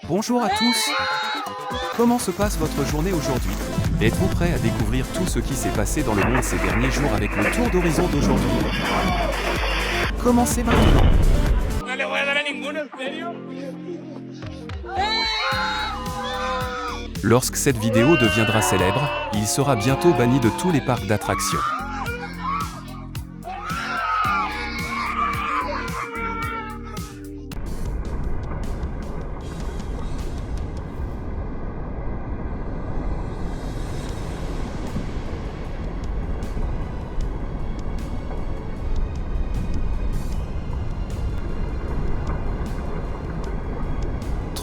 Bonjour à tous. Comment se passe votre journée aujourd'hui? Êtes-vous prêt à découvrir tout ce qui s'est passé dans le monde ces derniers jours avec le tour d'horizon d'aujourd'hui? Commencez maintenant. Lorsque cette vidéo deviendra célèbre, il sera bientôt banni de tous les parcs d'attractions.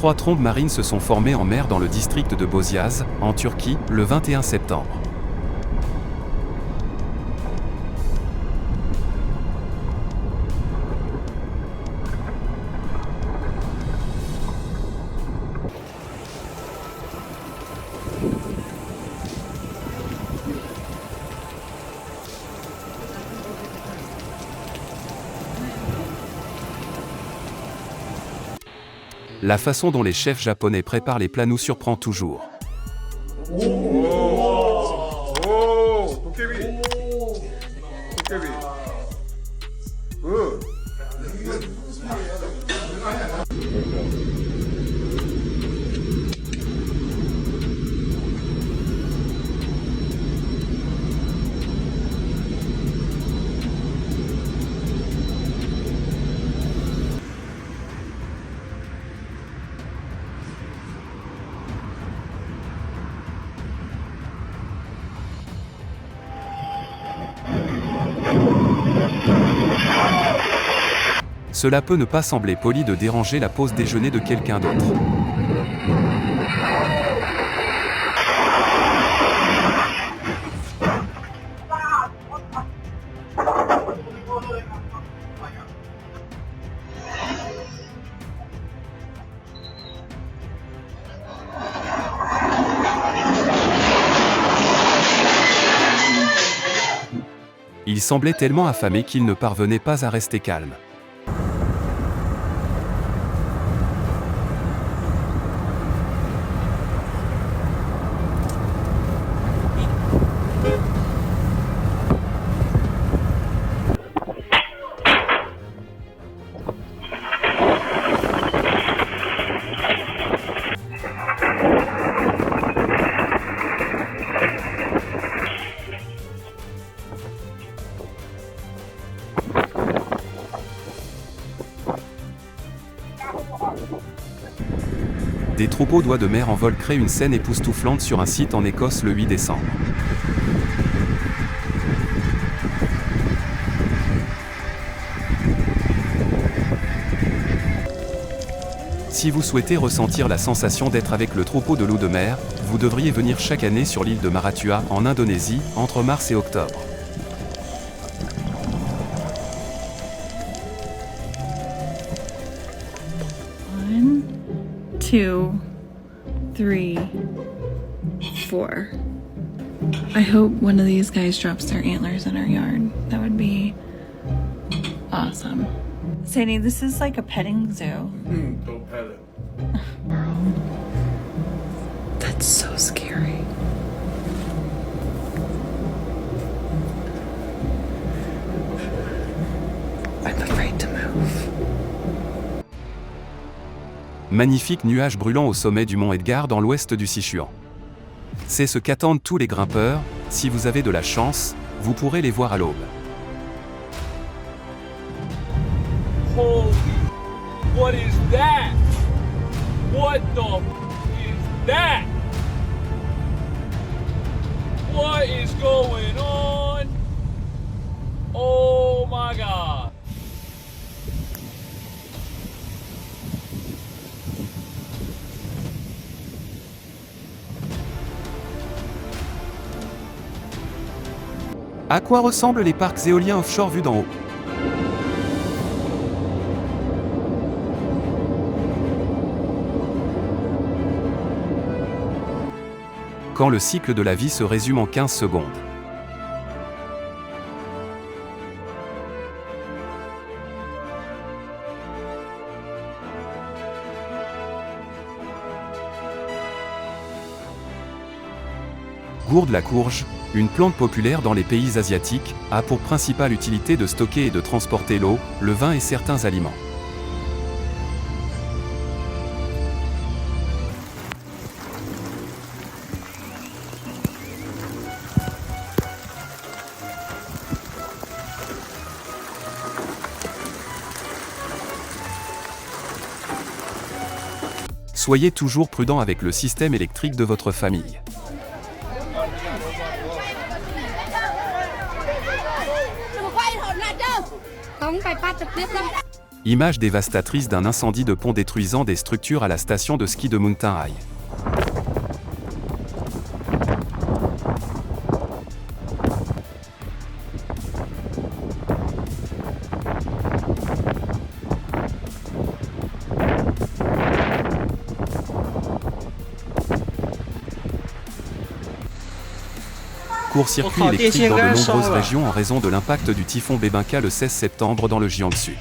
Trois trombes marines se sont formées en mer dans le district de Bozyaz, en Turquie, le 21 septembre. La façon dont les chefs japonais préparent les plats nous surprend toujours. Cela peut ne pas sembler poli de déranger la pause déjeuner de quelqu'un d'autre. Il semblait tellement affamé qu'il ne parvenait pas à rester calme. Des troupeaux d'oies de mer en vol créent une scène époustouflante sur un site en Écosse le 8 décembre. Si vous souhaitez ressentir la sensation d'être avec le troupeau de loups de mer, vous devriez venir chaque année sur l'île de Maratua, en Indonésie, entre mars et octobre. Two, three, four. I hope one of these guys drops their antlers in our yard. That would be awesome. Sadie, this is like a petting zoo. Don't pet it. That's so scary. I'm afraid to move. Magnifique nuage brûlant au sommet du mont Edgar dans l'ouest du Sichuan. C'est ce qu'attendent tous les grimpeurs. Si vous avez de la chance, vous pourrez les voir à l'aube. Holy, what is that? What the is that? What is going on? Oh my God. À quoi ressemblent les parcs éoliens offshore vus d'en haut? Quand le cycle de la vie se résume en 15 secondes. Gourde la courge, une plante populaire dans les pays asiatiques, a pour principale utilité de stocker et de transporter l'eau, le vin et certains aliments. Soyez toujours prudent avec le système électrique de votre famille. Image dévastatrice d'un incendie de pont détruisant des structures à la station de ski de Mountain High. Court-circuit électrique dans de nombreuses régions en raison de l'impact du typhon Bebinca le 16 septembre dans le Jiangsu.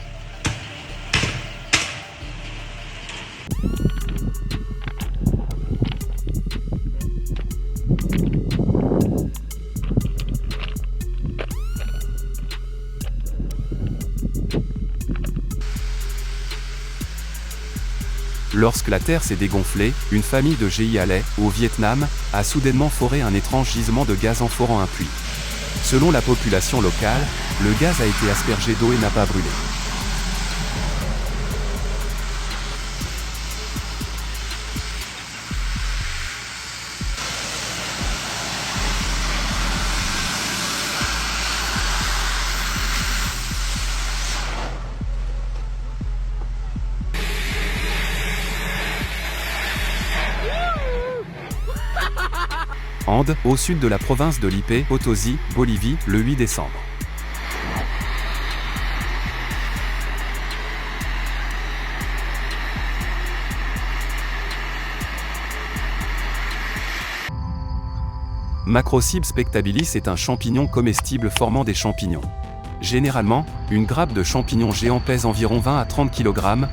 Lorsque la terre s'est dégonflée, une famille de Gialais, au Vietnam, a soudainement foré un étrange gisement de gaz en forant un puits. Selon la population locale, le gaz a été aspergé d'eau et n'a pas brûlé. Andes, au sud de la province de Lippe, Potosí, Bolivie, le 8 décembre. Macrocybes spectabilis est un champignon comestible formant des champignons. Généralement, une grappe de champignons géants pèse environ 20 à 30 kg.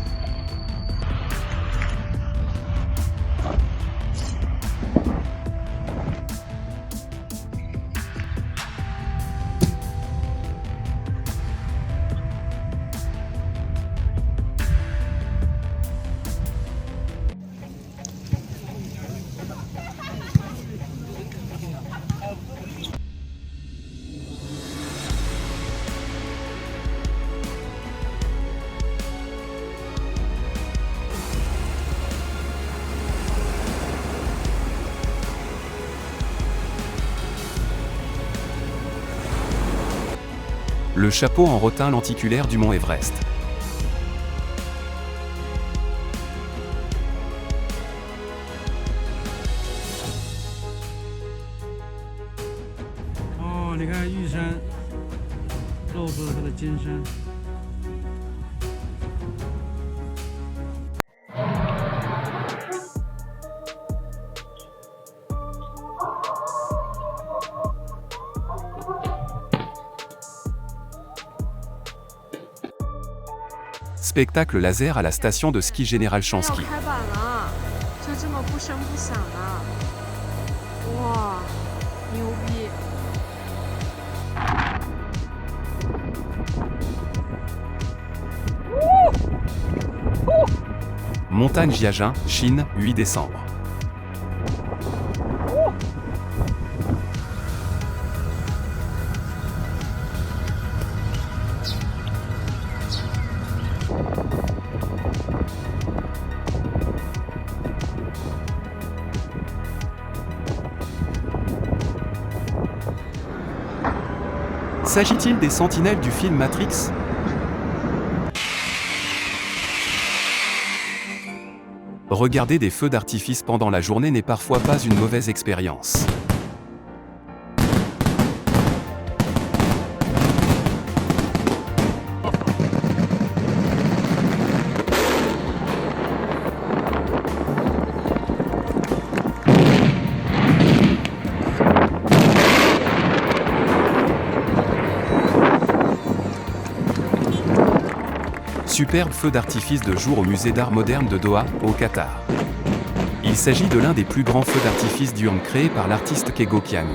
Le chapeau en rotin lenticulaire du mont Everest. Oh, 你看玉山露出了它的金身。Spectacle laser à la station de ski Général Chansky. 开板了，就这么不声不响的，哇，牛逼！ Montagne Jiajing, Chine, 8 décembre. S'agit-il des sentinelles du film Matrix ? Regarder des feux d'artifice pendant la journée n'est parfois pas une mauvaise expérience. Superbe feu d'artifice de jour au musée d'art moderne de Doha, au Qatar. Il s'agit de l'un des plus grands feux d'artifice diurnes créés par l'artiste Kego Kiang.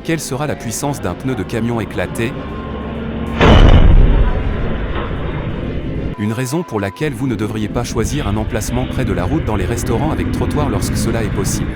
Quelle sera la puissance d'un pneu de camion éclaté? Une raison pour laquelle vous ne devriez pas choisir un emplacement près de la route dans les restaurants avec trottoir lorsque cela est possible.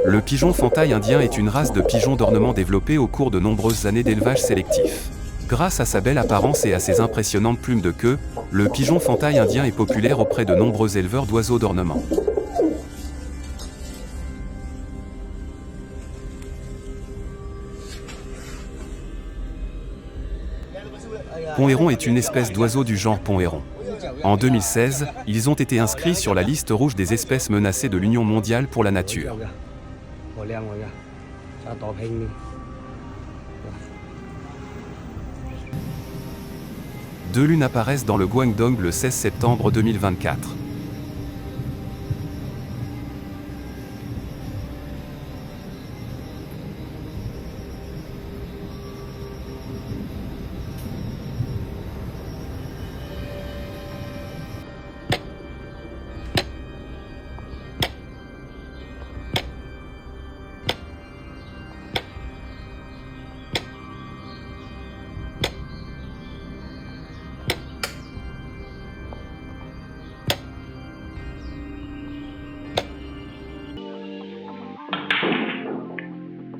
Le pigeon fantail indien est une race de pigeons d'ornement développée au cours de nombreuses années d'élevage sélectif. Grâce à sa belle apparence et à ses impressionnantes plumes de queue, le pigeon fantail indien est populaire auprès de nombreux éleveurs d'oiseaux d'ornement. Pont-héron est une espèce d'oiseau du genre pont-héron. En 2016, ils ont été inscrits sur la liste rouge des espèces menacées de l'Union mondiale pour la nature. Deux lunes apparaissent dans le Guangdong le 16 septembre 2024.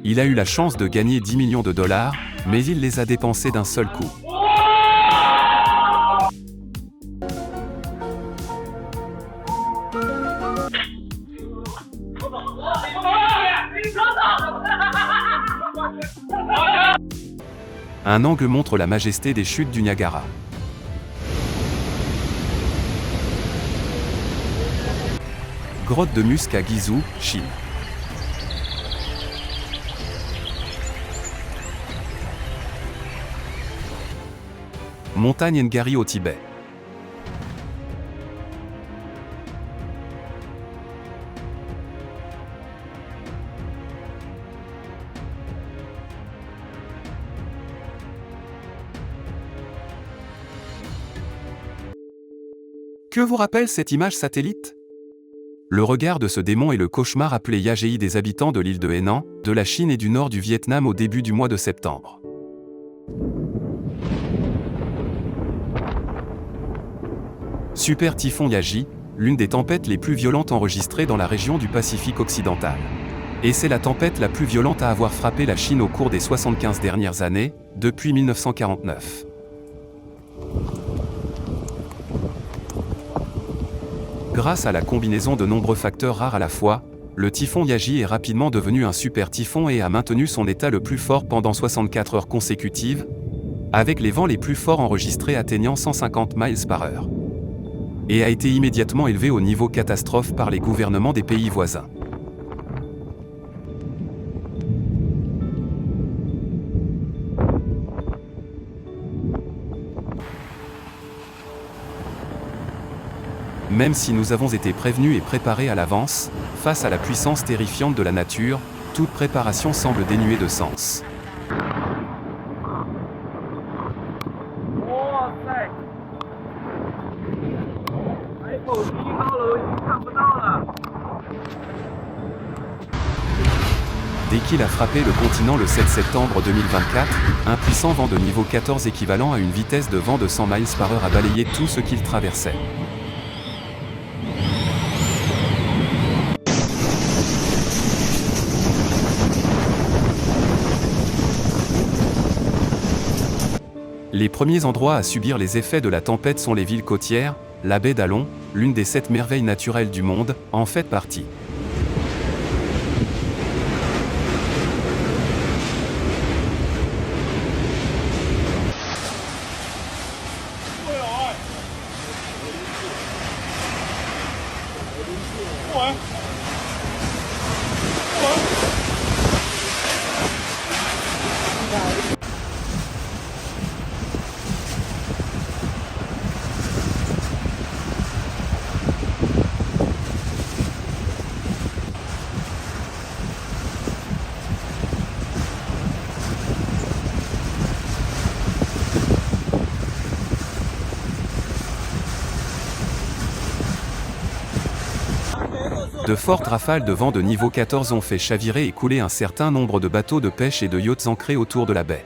Il a eu la chance de gagner 10 millions de dollars, mais il les a dépensés d'un seul coup. Un angle montre la majesté des chutes du Niagara. Grotte de Musque à Guizhou, Chine. Montagne Ngari au Tibet. Que vous rappelle cette image satellite? Le regard de ce démon est le cauchemar appelé Yagei des habitants de l'île de Henan, de la Chine et du nord du Vietnam au début du mois de septembre. Super typhon Yagi, l'une des tempêtes les plus violentes enregistrées dans la région du Pacifique occidental. Et c'est la tempête la plus violente à avoir frappé la Chine au cours des 75 dernières années, depuis 1949. Grâce à la combinaison de nombreux facteurs rares à la fois, le typhon Yagi est rapidement devenu un super typhon et a maintenu son état le plus fort pendant 64 heures consécutives, avec les vents les plus forts enregistrés atteignant 150 miles par heure. Et a été immédiatement élevé au niveau catastrophe par les gouvernements des pays voisins. Même si nous avons été prévenus et préparés à l'avance, face à la puissance terrifiante de la nature, toute préparation semble dénuée de sens. 哇塞！海口1号楼已经看不到了。 Dès qu'il a frappé le continent le 7 septembre 2024, un puissant vent de niveau 14 équivalent à une vitesse de vent de 100 miles par heure a balayé tout ce qu'il traversait. Les premiers endroits à subir les effets de la tempête sont les villes côtières. La baie d'Alon, l'une des 7 merveilles naturelles du monde, en fait partie. De fortes rafales de vent de niveau 14 ont fait chavirer et couler un certain nombre de bateaux de pêche et de yachts ancrés autour de la baie.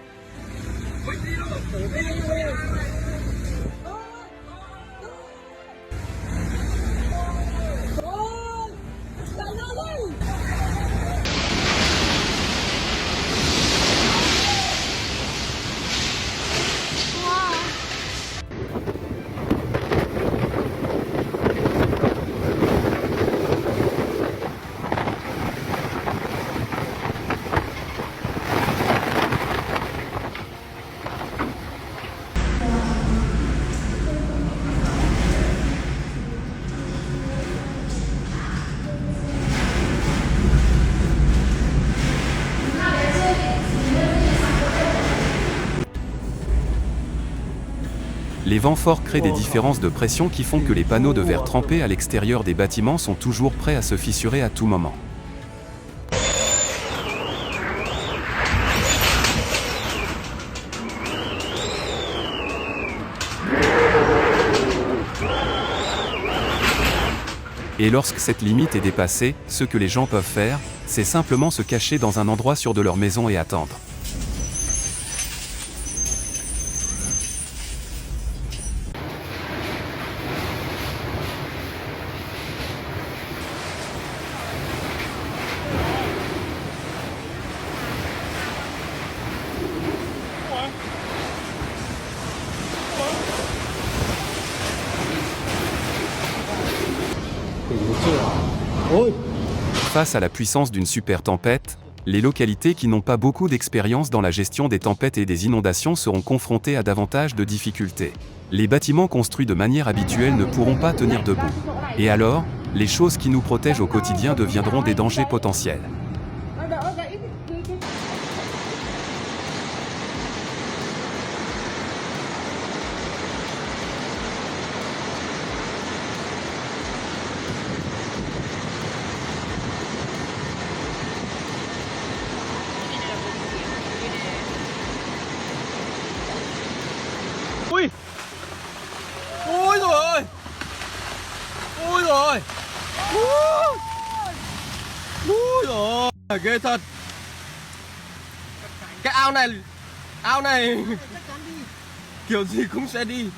Les vents forts créent des différences de pression qui font que les panneaux de verre trempés à l'extérieur des bâtiments sont toujours prêts à se fissurer à tout moment. Et lorsque cette limite est dépassée, ce que les gens peuvent faire, c'est simplement se cacher dans un endroit sûr de leur maison et attendre. Face à la puissance d'une super tempête, les localités qui n'ont pas beaucoup d'expérience dans la gestion des tempêtes et des inondations seront confrontées à davantage de difficultés. Les bâtiments construits de manière habituelle ne pourront pas tenir debout. Et alors, les choses qui nous protègent au quotidien deviendront des dangers potentiels. Ui! Ôi rồi ơi! Ôi rồi! Ôi rồi! Ghê thật! Cái ao này kiểu gì cũng sẽ đi.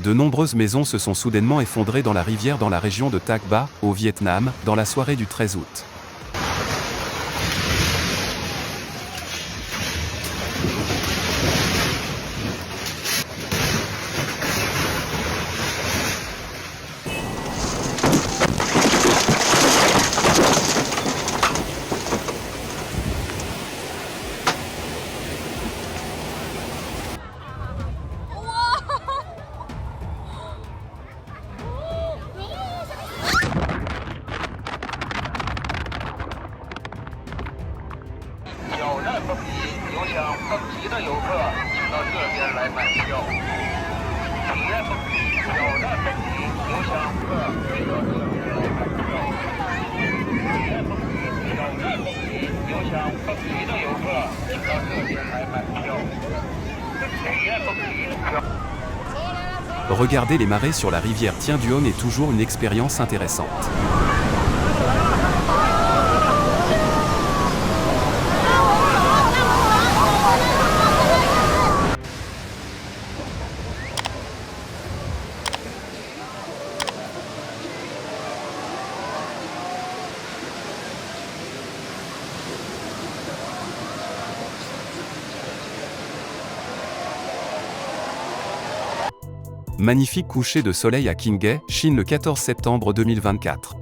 De nombreuses maisons se sont soudainement effondrées dans la rivière dans la région de Tac Ba, au Vietnam, dans la soirée du 13 août. Regarder les marées sur la rivière Tienduong est toujours une expérience intéressante. Magnifique coucher de soleil à Qinghe, Chine le 14 septembre 2024.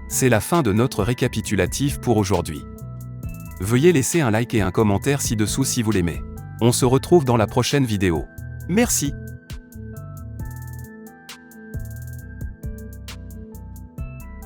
C'est la fin de notre récapitulatif pour aujourd'hui. Veuillez laisser un like et un commentaire ci-dessous si vous l'aimez. On se retrouve dans la prochaine vidéo. Merci.